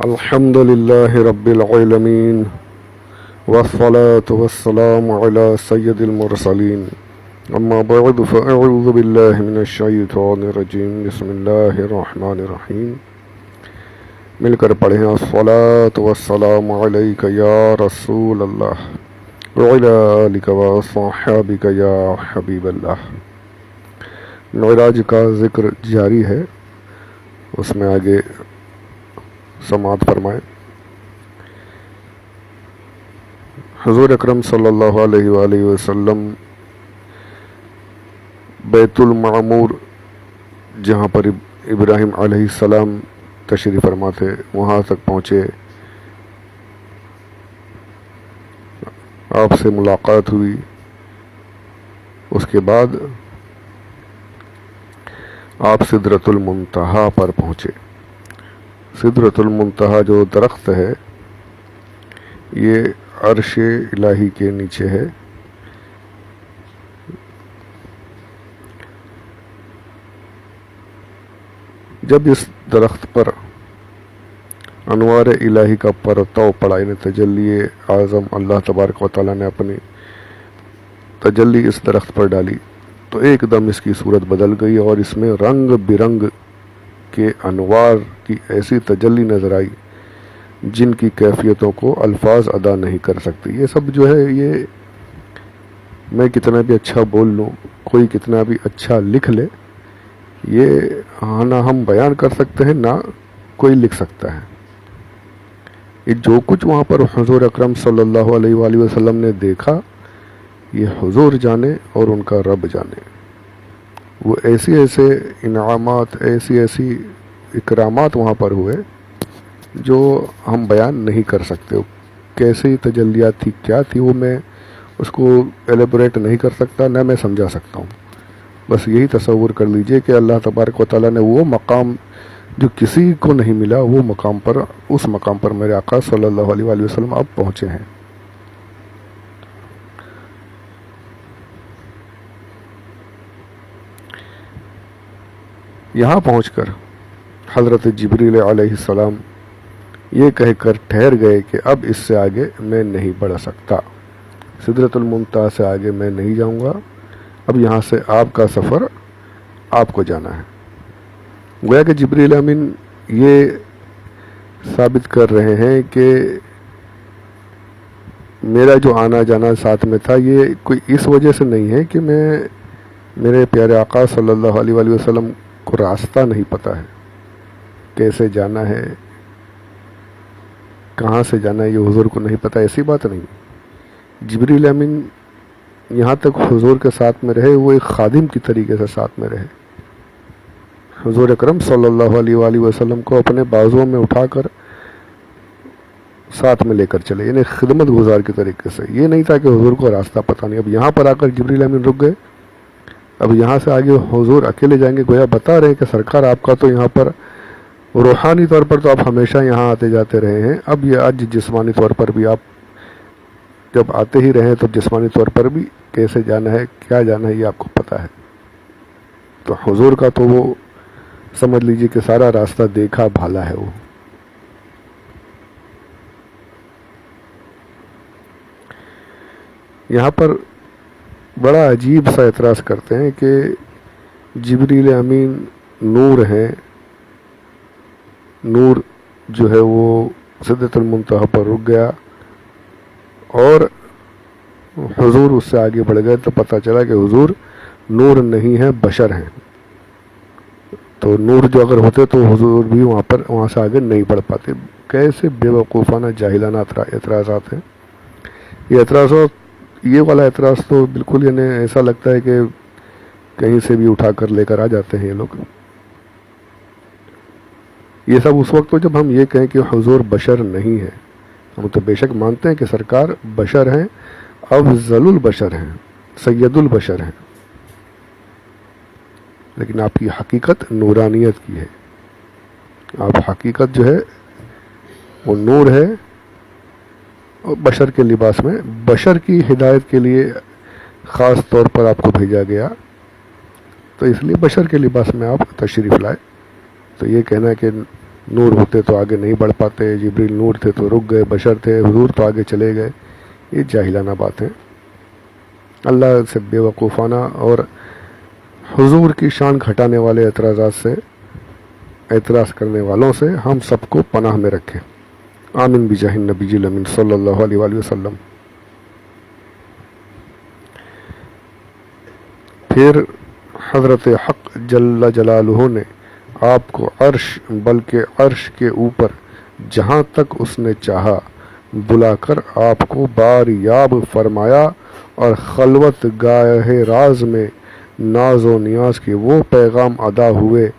الحمد لله رب العالمين والصلاة والسلام على سيد المرسلين أما بعد فأعوذ بالله من الشيطان الرجيم بسم الله الرحمن الرحيم مل کر پڑھیں الصلاة والسلام عليك يا رسول الله وعلى آلك وصحابك يا حبيب الله۔ معراج کا ذکر جاری ہے، اس میں آگے سماعت فرمائیں۔ حضور اکرم صلی اللہ علیہ وآلہ وسلم بیت المعمور، جہاں پر ابراہیم علیہ السلام تشریف فرما تھے، وہاں تک پہنچے۔ آپ سے ملاقات ہوئی، اس کے بعد آپ سدرۃ المنتہا پر پہنچے۔ سدرۃ المنتہا جو درخت ہے یہ عرش الہی کے نیچے ہے۔ جب اس درخت پر انوار الہی کا پرتو پڑا، یعنی تجلی اعظم اللہ تبارک و تعالیٰ نے اپنی تجلی اس درخت پر ڈالی، تو ایک دم اس کی صورت بدل گئی اور اس میں رنگ برنگ کے انوار کی ایسی تجلی نظر آئی جن کی کیفیتوں کو الفاظ ادا نہیں کر سکتے۔ یہ سب جو ہے، یہ میں کتنا بھی اچھا بول لوں، کوئی کتنا بھی اچھا لکھ لے، یہ نہ ہم بیان کر سکتے ہیں نہ کوئی لکھ سکتا ہے۔ یہ جو کچھ وہاں پر حضور اکرم صلی اللہ علیہ وآلہ وسلم نے دیکھا، یہ حضور جانے اور ان کا رب جانے۔ وہ ایسے انعامات، ایسی اکرامات وہاں پر ہوئے جو ہم بیان نہیں کر سکتے۔ کیسی تجلیات تھی، کیا تھی، وہ میں اس کو ایلیبوریٹ نہیں کر سکتا، نہ میں سمجھا سکتا ہوں۔ بس یہی تصور کر لیجئے کہ اللہ تبارک و تعالیٰ نے وہ مقام جو کسی کو نہیں ملا، وہ مقام پر، اس مقام پر میرے آقا صلی اللہ علیہ وآلہ وسلم اب پہنچے ہیں۔ یہاں پہنچ کر حضرت جبریل علیہ السلام یہ کہہ کر ٹھہر گئے کہ اب اس سے آگے میں نہیں بڑھ سکتا، سدرۃ المنتہا سے آگے میں نہیں جاؤں گا، اب یہاں سے آپ کا سفر آپ کو جانا ہے۔ گویا کہ جبریل امین یہ ثابت کر رہے ہیں کہ میرا جو آنا جانا ساتھ میں تھا، یہ کوئی اس وجہ سے نہیں ہے کہ میرے پیارے آقا صلی اللہ علیہ وآلہ وسلم کو راستہ نہیں پتہ ہے، کیسے جانا ہے، کہاں سے جانا ہے، یہ حضور کو نہیں پتہ، ایسی بات نہیں۔ جبریل امین یہاں تک حضور کے ساتھ میں رہے، وہ ایک خادم کی طریقے سے ساتھ میں رہے۔ حضور اکرم صلی اللہ علیہ وآلہ وسلم کو اپنے بازوؤں میں اٹھا کر ساتھ میں لے کر چلے، یعنی خدمت گزار کے طریقے سے۔ یہ نہیں تھا کہ حضور کو راستہ پتہ نہیں۔ اب یہاں پر آ کر جبریل امین رک گئے، اب یہاں سے آگے حضور اکیلے جائیں گے۔ گویا بتا رہے ہیں کہ سرکار آپ کا تو یہاں پر روحانی طور پر تو آپ ہمیشہ یہاں آتے جاتے رہے ہیں، اب یہ آج جسمانی طور پر بھی آپ جب آتے ہی رہے تو جسمانی طور پر بھی کیسے جانا ہے، کیا جانا ہے، یہ آپ کو پتہ ہے۔ تو حضور کا تو وہ سمجھ لیجئے کہ سارا راستہ دیکھا بھالا ہے۔ وہ یہاں پر بڑا عجیب سا اعتراض کرتے ہیں کہ جبریل امین نور ہیں، نور جو ہے وہ سدرۃ المنتہا پر رک گیا اور حضور اس سے آگے بڑھ گئے، تو پتہ چلا کہ حضور نور نہیں ہے، بشر ہیں۔ تو نور جو اگر ہوتے تو حضور بھی وہاں سے آگے نہیں بڑھ پاتے۔ کیسے بے وقوفانہ جاہلانہ اعتراضات ہیں یہ یہ والا اعتراض تو بالکل یعنی ایسا لگتا ہے کہ کہیں سے بھی اٹھا کر لے کر آ جاتے ہیں یہ لوگ۔ یہ سب اس وقت تو جب ہم یہ کہیں کہ حضور بشر نہیں ہے۔ ہم تو بے شک مانتے ہیں کہ سرکار بشر ہیں، افضل البشر ہیں، سید البشر ہیں، لیکن آپ کی حقیقت نورانیت کی ہے۔ آپ حقیقت جو ہے وہ نور ہے، اور بشر کے لباس میں، بشر کی ہدایت کے لیے خاص طور پر آپ کو بھیجا گیا، تو اس لیے بشر کے لباس میں آپ تشریف لائے۔ تو یہ کہنا ہے کہ نور ہوتے تو آگے نہیں بڑھ پاتے، جبریل نور تھے تو رک گئے، بشر تھے حضور تو آگے چلے گئے. یہ جاہلانہ باتیں. اللہ سے بے وقوفانہ اور حضور کی شان گھٹانے والے اعتراض کرنے والوں سے ہم سب کو پناہ میں رکھے. آمین بجاہ النبی الامین صلی اللہ علیہ وآلہ وسلم. پھر حضرت حق جل جلالہ نے آپ کو عرش بلکہ عرش کے اوپر جہاں تک اس نے چاہا بلا کر آپ کو بار یاب فرمایا اور خلوت گاہ راز میں ناز و نیاز کے وہ پیغام ادا ہوئے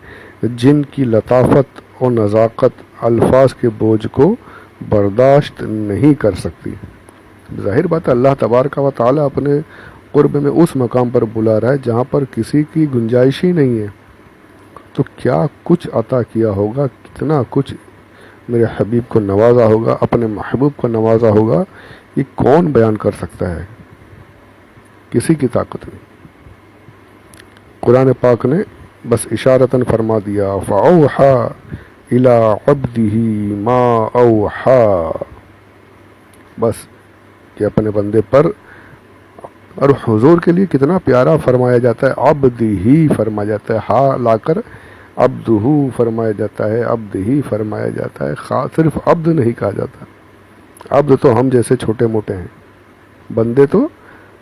جن کی لطافت اور نزاکت الفاظ کے بوجھ کو برداشت نہیں کر سکتی. ظاہر بات ہے اللہ تبارک و تعالی اپنے قرب میں اس مقام پر بلا رہا ہے جہاں پر کسی کی گنجائش ہی نہیں ہے. تو کیا کچھ عطا کیا ہوگا، کتنا کچھ میرے حبیب کو نوازا ہوگا، اپنے محبوب کو نوازا ہوگا، یہ کون بیان کر سکتا ہے؟ کسی کی طاقت نہیں. قرآن پاک نے بس اشارتاً فرما دیا فَأَوْحَى إِلَىٰ عَبْدِهِ مَا أَوْحَىٰ، بس کہ اپنے بندے پر. اور حضور کے لیے کتنا پیارا فرمایا جاتا ہے، عبدہ فرمایا جاتا ہے، ہا لا کر عبدہ فرمایا جاتا ہے، عبدہ فرمایا جاتا ہے. صرف عبد نہیں کہا جاتا. عبد تو ہم جیسے چھوٹے موٹے ہیں، بندے تو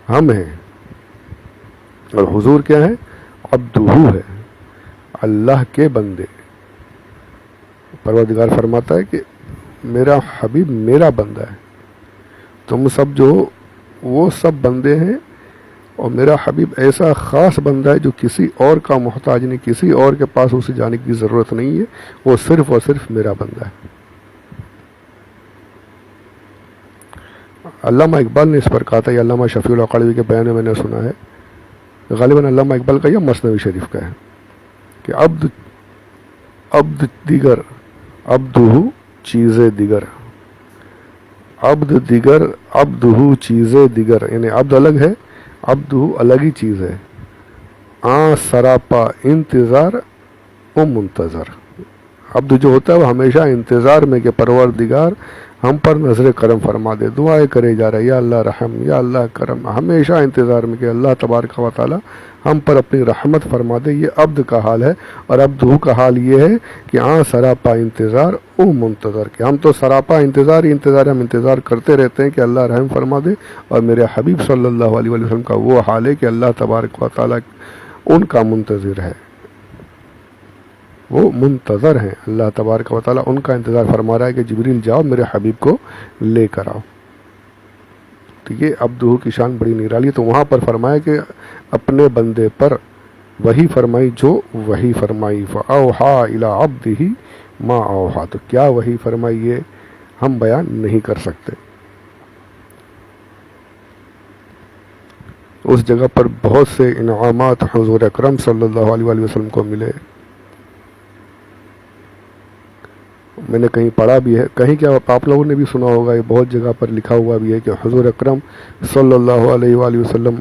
ہم ہیں. اور حضور کیا ہے؟ عبدہ ہے، اللہ کے بندے. پروردگار فرماتا ہے کہ میرا حبیب میرا بندہ ہے، تم سب جو وہ سب بندے ہیں، اور میرا حبیب ایسا خاص بندہ ہے جو کسی اور کا محتاج نہیں، کسی اور کے پاس اسے جانے کی ضرورت نہیں ہے، وہ صرف اور صرف میرا بندہ ہے. علامہ اقبال نے اس پر کہا تھا، یہ علامہ شفیع القلوی کے بیان میں نے سنا ہے، غالباً علامہ اقبال کا یا مثنوی شریف کا ہے، کہ عبد دیگر عبدہ چیز دیگر، عبد دیگر عبدہ چیز دیگر، یعنی عبد الگ ہے، عبدہ الگ ہی چیز ہے. سراپا انتظار و منتظر. عبد جو ہوتا ہے وہ ہمیشہ انتظار میں کہ پروردگار ہم پر نظر کرم فرما دے، دعائیں کرے جا رہے یا اللہ رحم یا اللہ کرم، ہمیشہ انتظار میں کہ اللہ تبارک و تعالی ہم پر اپنی رحمت فرما دے. یہ عبد کا حال ہے. اور عبدہ کا حال یہ ہے کہ سراپا انتظار او منتظر، کہ ہم تو سراپا انتظار ہی انتظار، ہم انتظار کرتے رہتے ہیں کہ اللہ رحم فرما دے. اور میرے حبیب صلی اللہ علیہ وسلم کا وہ حال ہے کہ اللہ تبارک و تعالی ان کا منتظر ہے، وہ منتظر ہیں. اللہ تبارک و تعالی ان کا انتظار فرما رہا ہے کہ جبریل جاؤ میرے حبیب کو لے کر آؤ. تو یہ عبدہ کی شان بڑی نرالی. تو وہاں پر فرمایا کہ اپنے بندے پر وہی فرمائی جو وہی فرمائی، فَأَوْحَىٰ إِلَىٰ عَبْدِهِ مَا أَوْحَىٰ. تو کیا وہی فرمائی یہ ہم بیان نہیں کر سکتے. اس جگہ پر بہت سے انعامات حضور اکرم صلی اللہ علیہ وآلہ وسلم کو ملے. میں نے کہیں پڑھا بھی ہے، کہیں کیا آپ لوگوں نے بھی سنا ہوگا، یہ بہت جگہ پر لکھا ہوا بھی ہے کہ حضور اکرم صلی اللہ علیہ وآلہ وسلم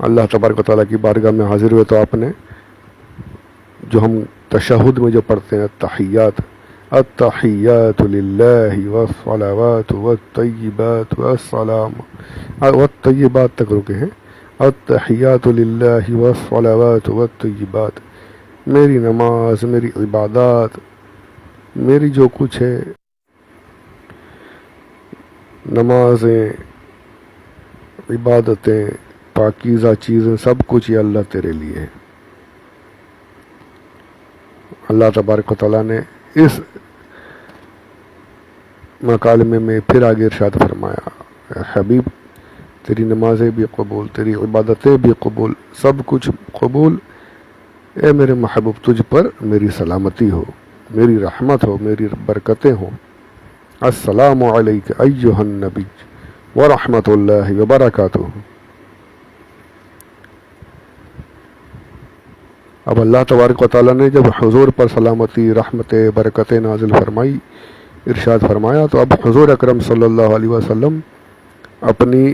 اللہ تبارک و تعالیٰ کی بارگاہ میں حاضر ہوئے تو آپ نے جو ہم تشہد میں جو پڑھتے ہیں تحیات، التحیات للہ والصلوات والطیبات والسلام، والطیبات تک رکے ہیں، التحیات للہ والصلوات والطیبات، میری نماز، میری عبادات، میری جو کچھ ہے، نمازیں، عبادتیں، پاکیزہ چیزیں، سب کچھ یہ اللہ تیرے لیے ہے. اللہ تبارک و تعالیٰ نے اس مکالمے میں پھر آگے ارشاد فرمایا، حبیب تیری نمازیں بھی قبول، تیری عبادتیں بھی قبول، سب کچھ قبول. اے میرے محبوب تجھ پر میری سلامتی ہو، میری رحمت ہو، میری برکتیں ہوں. السلام علیک ایہا النبی ورحمۃ اللہ وبرکاتہ. اب اللہ تبارک و تعالیٰ نے جب حضور پر سلامتی، رحمتیں، برکتیں نازل فرمائی، ارشاد فرمایا، تو اب حضور اکرم صلی اللہ علیہ وسلم اپنی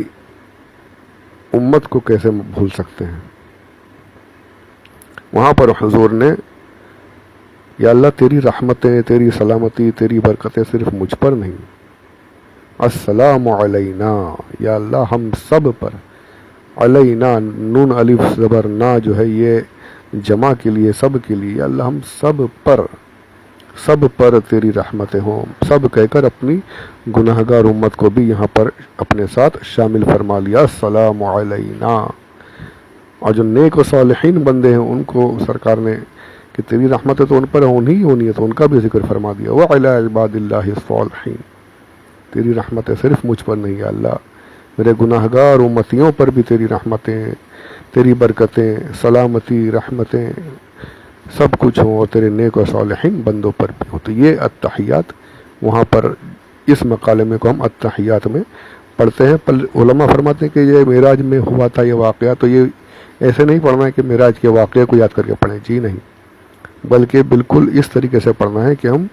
امت کو کیسے بھول سکتے ہیں. وہاں پر حضور نے یا اللہ تیری رحمتیں، تیری سلامتی، تیری برکتیں صرف مجھ پر نہیں، السلام علینا، یا اللہ ہم سب پر، علینا نون الف زبر نا جو ہے یہ جمع کے لیے، سب کے لیے، یا اللہ ہم سب پر تیری رحمتیں ہوں، سب کہہ کر اپنی گناہگار امت کو بھی یہاں پر اپنے ساتھ شامل فرما لیا، السلام علینا۔ اور جو نیک و صالحین بندے ہیں ان کو سرکار نے کہ تیری رحمتیں تو ان پر ہونی ہے تو ان کا بھی ذکر فرما دیا، وَعَلَىٰ عِبَادِ اللَّهِ الصَّالِحِينَ، تیری رحمتیں صرف مجھ پر نہیں ہے اللہ، میرے گناہگار امتیوں پر بھی تیری رحمتیں، تیری برکتیں، سلامتی، رحمتیں سب کچھ ہوں، اور تیرے نیک و صالحین بندوں پر بھی ہوں۔ تو یہ التحیات وہاں پر اس مکالمے کو ہم التحیات میں پڑھتے ہیں۔ پر علماء فرماتے ہیں کہ یہ معراج میں ہوا تھا یہ واقعہ، تو یہ ایسے نہیں پڑھنا ہے کہ معراج کے واقعے کو یاد کر کے پڑھیں، جی نہیں، بلکہ بالکل اس طریقے سے پڑھنا ہے کہ ہم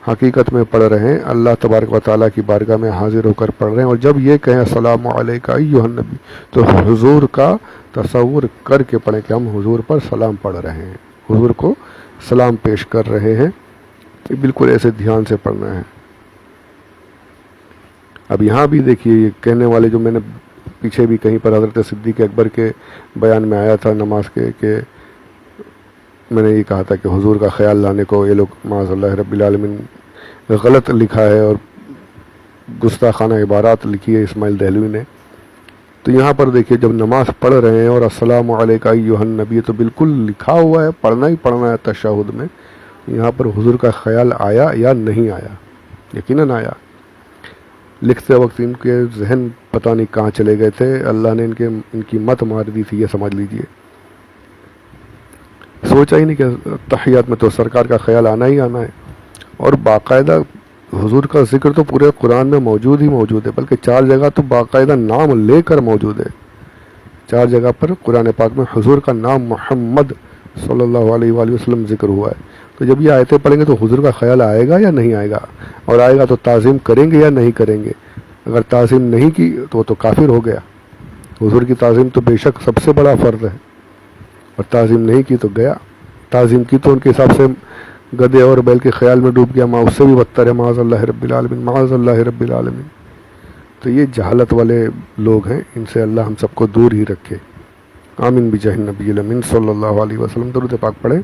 حقیقت میں پڑھ رہے ہیں، اللہ تبارک و تعالیٰ کی بارگاہ میں حاضر ہو کر پڑھ رہے ہیں، اور جب یہ کہیں السلام علیکہ ایھا النبی تو حضور کا تصور کر کے پڑھیں کہ ہم حضور پر سلام پڑھ رہے ہیں، حضور کو سلام پیش کر رہے ہیں، یہ بالکل ایسے دھیان سے پڑھنا ہے۔ اب یہاں بھی دیکھیے یہ کہنے والے جو میں نے پیچھے بھی کہیں پر حضرت صدیق اکبر کے بیان میں آیا تھا نماز کے، کہ میں نے یہ کہا تھا کہ حضور کا خیال لانے کو یہ لوگ معاذ اللہ رب العالمین غلط لکھا ہے اور گستاخانہ عبارات لکھی ہے اسماعیل دہلوی نے۔ تو یہاں پر دیکھیے جب نماز پڑھ رہے ہیں اور السلام علیکہ ایھا النبی تو بالکل لکھا ہوا ہے، پڑھنا ہی پڑھنا ہے تشہد میں، یہاں پر حضور کا خیال آیا یا نہیں آیا؟ یقیناً آیا۔ لکھتے وقت ان کے ذہن پتہ نہیں کہاں چلے گئے تھے، اللہ نے ان کی مت مار دی تھی، یہ سمجھ لیجئے۔ سوچا ہی نہیں کہ تحیات میں تو سرکار کا خیال آنا ہی آنا ہے، اور باقاعدہ حضور کا ذکر تو پورے قرآن میں موجود ہی موجود ہے، بلکہ 4 جگہ تو باقاعدہ نام لے کر موجود ہے، 4 جگہ پر قرآن پاک میں حضور کا نام محمد صلی اللہ علیہ وآلہ وسلم ذکر ہوا ہے۔ تو جب یہ آیتیں پڑھیں گے تو حضور کا خیال آئے گا یا نہیں آئے گا، اور آئے گا تو تعظیم کریں گے یا نہیں کریں گے؟ اگر تعظیم نہیں کی تو وہ تو کافر ہو گیا۔ حضور کی تعظیم تو بے شک سب سے بڑا فرض ہے، اور تعظیم نہیں کی تو گیا، تعظیم کی تو ان کے حساب سے گدے اور بیل کے خیال میں ڈوب گیا، اس سے بھی بدتر ہے، معاذ اللہ رب العالمین، معاذ اللہ رب العالمین۔ تو یہ جہالت والے لوگ ہیں، ان سے اللہ ہم سب کو دور ہی رکھے، آمین بجاہ النبی الامین صلی اللہ علیہ وسلم۔ درود پاک پڑھیں،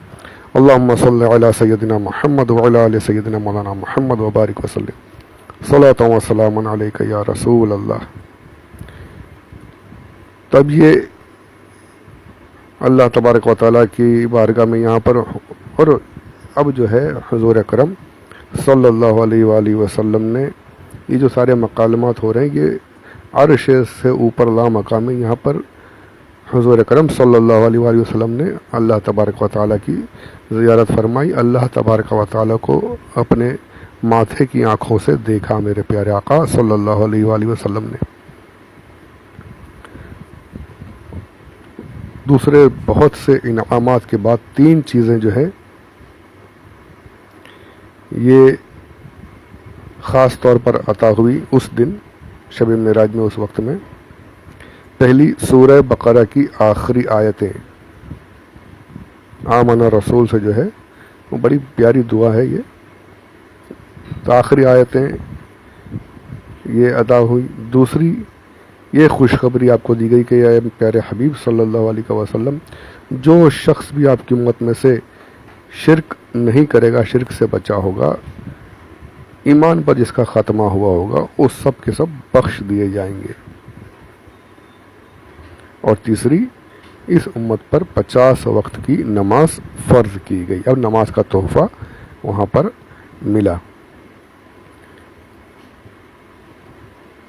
اللہم صلی علی سیدنا محمد وعلی آل سیدنا مولانا محمد وبارک وسلم، صلاۃ و سلام علیک یا رسول اللہ۔ تب یہ اللہ تبارک و تعالیٰ کی بارگاہ میں یہاں پر، اور اب جو ہے حضور اکرم صلی اللہ علیہ وآلہ وسلم نے یہ جو سارے مکالمات ہو رہے ہیں، یہ عرش سے اوپر لا مقام ہے، یہاں پر حضور اکرم صلی اللہ علیہ وآلہ وسلم نے اللہ تبارک و تعالیٰ کی زیارت فرمائی، اللہ تبارک و تعالیٰ کو اپنے ماتھے کی آنکھوں سے دیکھا، میرے پیارے آقا صلی اللہ علیہ وآلہ وسلم نے۔ دوسرے بہت سے انعامات کے بعد 3 چیزیں جو ہے یہ خاص طور پر عطا ہوئی اس دن شب معراج میں، اس وقت میں۔ پہلی سورہ بقرہ کی آخری آیتیں، آمن رسول سے جو ہے وہ بڑی پیاری دعا ہے، یہ تو آخری آیتیں یہ ادا ہوئی۔ دوسری یہ خوشخبری آپ کو دی گئی کہ اے پیارے حبیب صلی اللہ علیہ وسلم، جو شخص بھی آپ کی امت میں سے شرک نہیں کرے گا، شرک سے بچا ہوگا، ایمان پر جس کا خاتمہ ہوا ہوگا، وہ سب کے سب بخش دیے جائیں گے۔ اور تیسری، اس امت پر 50 وقت کی نماز فرض کی گئی، اب نماز کا تحفہ وہاں پر ملا۔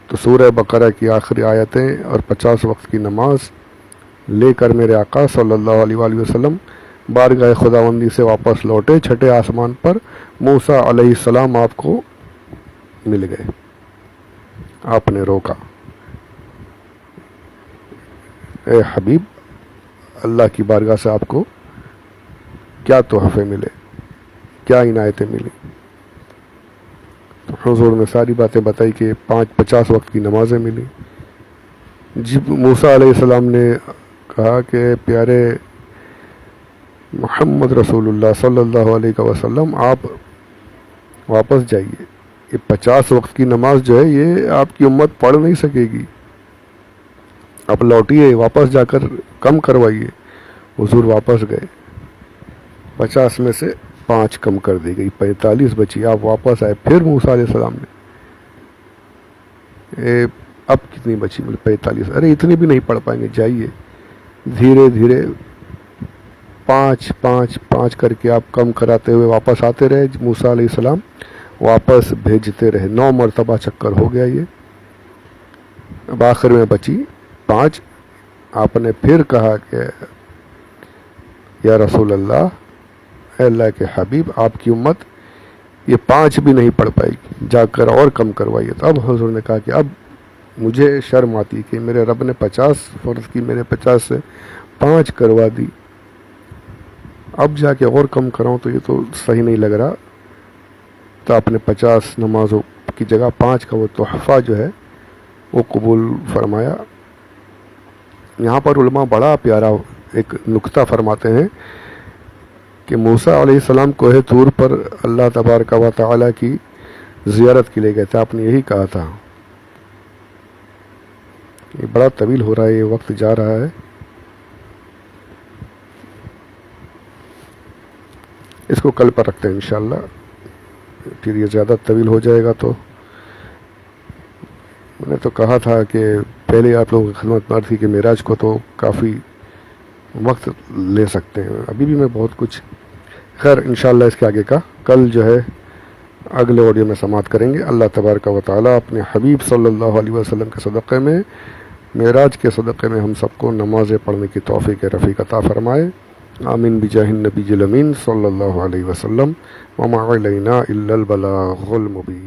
تو سورہ بقرہ کی آخری آیتیں اور 50 وقت کی نماز لے کر میرے آقا صلی اللہ علیہ وآلہ وسلم بارگاہ خداوندی سے واپس لوٹے، چھٹے آسمان پر موسیٰ علیہ السلام آپ کو مل گئے۔ آپ نے روکا، اے حبیب، اللہ کی بارگاہ سے آپ کو کیا تحفے ملے، کیا عنایتیں ملی؟ تو حضور نے ساری باتیں بتائی کہ 50 وقت کی نمازیں ملی۔ جب موسیٰ علیہ السلام نے کہا کہ پیارے محمد رسول اللہ صلی اللہ علیہ وسلم آپ واپس جائیے، یہ 50 وقت کی نماز جو ہے یہ آپ کی امت پڑھ نہیں سکے گی، آپ لوٹیے، واپس جا کر کم کروائیے۔ حضور واپس گئے، 50 میں سے 5 کم کر دی گئی، 45 بچی، آپ واپس آئے، پھر موسیٰ علیہ السلام نے اب کتنی بچی؟ 45۔ ارے اتنی بھی نہیں پڑھ پائیں گے، جائیے دھیرے دھیرے 5 کر کے آپ کم کراتے ہوئے واپس آتے رہے۔ موسیٰ علیہ السلام واپس بھیجتے رہے، 9 مرتبہ چکر ہو گیا یہ، اب آخر میں بچی 5۔ آپ نے پھر کہا کہ یا رسول اللہ، اے اللہ کے حبیب، آپ کی امت یہ 5 بھی نہیں پڑھ پائے گی، جا کر اور کم کروائیے۔ تو اب حضور نے کہا کہ اب مجھے شرم آتی کہ میرے رب نے 50 فرض کی، میرے 50 سے 5 کروا دی، اب جا کے اور کم کراؤں تو یہ تو صحیح نہیں لگ رہا۔ تو آپ نے 50 نمازوں کی جگہ 5 کا وہ تحفہ جو ہے وہ قبول فرمایا۔ یہاں پر علماء بڑا پیارا ایک نکتہ فرماتے ہیں کہ موسیٰ علیہ السلام کوہ طور پر اللہ تبارک و تعالیٰ کی زیارت کے لیے گئے تھے، آپ نے یہی کہا تھا۔ یہ بڑا طویل ہو رہا ہے، یہ وقت جا رہا ہے، اس کو کل پر رکھتے ہیں انشاءاللہ، پھر یہ زیادہ طویل ہو جائے گا۔ تو میں نے تو کہا تھا کہ پہلے آپ لوگوں کی خدمت میں تھی کہ معراج کو تو کافی وقت لے سکتے ہیں، ابھی بھی میں بہت کچھ، خیر انشاءاللہ اس کے آگے کا کل جو ہے اگلے آڈیو میں سماعت کریں گے۔ اللہ تبارک و تعالیٰ اپنے حبیب صلی اللہ علیہ وسلم کے صدقے میں، معراج کے صدقے میں ہم سب کو نمازیں پڑھنے کی توفیق رفیق عطا فرمائے، آمین بجاہ النبی الامین صلی اللہ علیہ وسلم، وما علینا الا البلاغ المبین۔